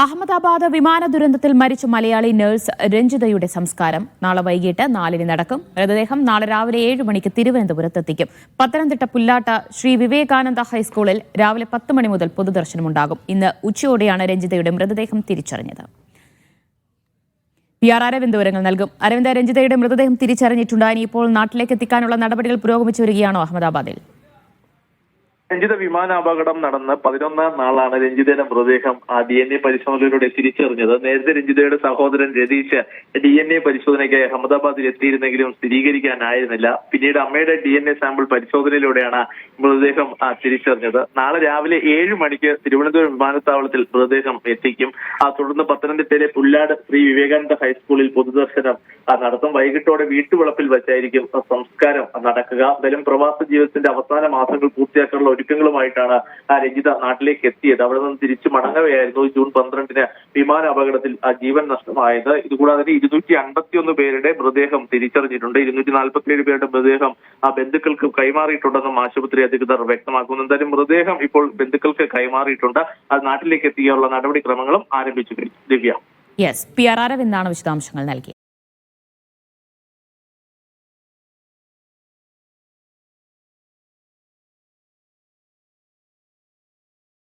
അഹമ്മദാബാദ് വിമാന ദുരന്തത്തിൽ മരിച്ച മലയാളി നഴ്സ് രഞ്ജിതയുടെ സംസ്കാരം നാളെ വൈകിട്ട് 4-ന് നടക്കും. മൃതദേഹം നാളെ രാവിലെ 7 മണിക്ക് തിരുവനന്തപുരത്തെത്തിക്കും. പത്തനംതിട്ട പുല്ലാട്ട ശ്രീ വിവേകാനന്ദ ഹൈസ്കൂളിൽ രാവിലെ 10 മണി മുതൽ പൊതുദർശനമുണ്ടാകും. ഇന്ന് ഉച്ചയോടെയാണ് രഞ്ജിതയുടെ മൃതദേഹം തിരിച്ചറിഞ്ഞത്. PR അരവിന്ദ് വിവരങ്ങൾ നൽകും. അരവിന്ദ്, രഞ്ജിതയുടെ മൃതദേഹം തിരിച്ചറിഞ്ഞിട്ടുണ്ട്. ഇനിയിപ്പോൾ നാട്ടിലേക്ക് എത്തിക്കാനുള്ള നടപടികൾ പുരോഗമിച്ചു വരികയാണോ അഹമ്മദാബാദിൽ? രഞ്ജിത വിമാനാപകടം നടന്ന് 11 നാളാണ് രഞ്ജിതയുടെ മൃതദേഹം DNA പരിശോധനയിലൂടെ തിരിച്ചറിഞ്ഞത്. നേരത്തെ രഞ്ജിതയുടെ സഹോദരൻ രതീഷ് DNA പരിശോധനയ്ക്കായി അഹമ്മദാബാദിൽ എത്തിയിരുന്നെങ്കിലും സ്ഥിരീകരിക്കാനായിരുന്നില്ല. പിന്നീട് അമ്മയുടെ DNA സാമ്പിൾ പരിശോധനയിലൂടെയാണ് മൃതദേഹം തിരിച്ചറിഞ്ഞത്. നാളെ രാവിലെ 7 മണിക്ക് തിരുവനന്തപുരം വിമാനത്താവളത്തിൽ മൃതദേഹം എത്തിക്കും. തുടർന്ന് പത്തനംതിട്ടയിലെ പുല്ലാട് ശ്രീ വിവേകാനന്ദ ഹൈസ്കൂളിൽ പൊതുദർശനം നടത്തും. വൈകിട്ടോടെ വീട്ടുവളപ്പിൽ വെച്ചായിരിക്കും സംസ്കാരം നടക്കുക. എന്തായാലും പ്രവാസ ജീവിതത്തിന്റെ അവസാന മാസങ്ങൾ പൂർത്തിയാക്കാനുള്ള ഒരുക്കങ്ങളുമായിട്ടാണ് രഞ്ജിത നാട്ടിലേക്ക് എത്തിയത്. അവിടെ നിന്ന് തിരിച്ചു മടങ്ങവെയായിരുന്നു ജൂൺ 12-ന് വിമാന അപകടത്തിൽ ജീവൻ നഷ്ടമായത്. ഇതുകൂടാതെ 251 പേരുടെ മൃതദേഹം തിരിച്ചറിഞ്ഞിട്ടുണ്ട്. 247 പേരുടെ മൃതദേഹം ബന്ധുക്കൾക്ക് കൈമാറിയിട്ടുണ്ടെന്നും ആശുപത്രി അധികൃതർ വ്യക്തമാക്കുന്നു. എന്തായാലും മൃതദേഹം ഇപ്പോൾ ബന്ധുക്കൾക്ക് കൈമാറിയിട്ടുണ്ട്. അത് നാട്ടിലേക്ക് എത്തിക്കാനുള്ള നടപടിക്രമങ്ങളും ആരംഭിച്ചു കഴിഞ്ഞു. ദിവ്യ. PR അരവിന്ദാണ് വിശദാംശങ്ങൾ നൽകിയത്.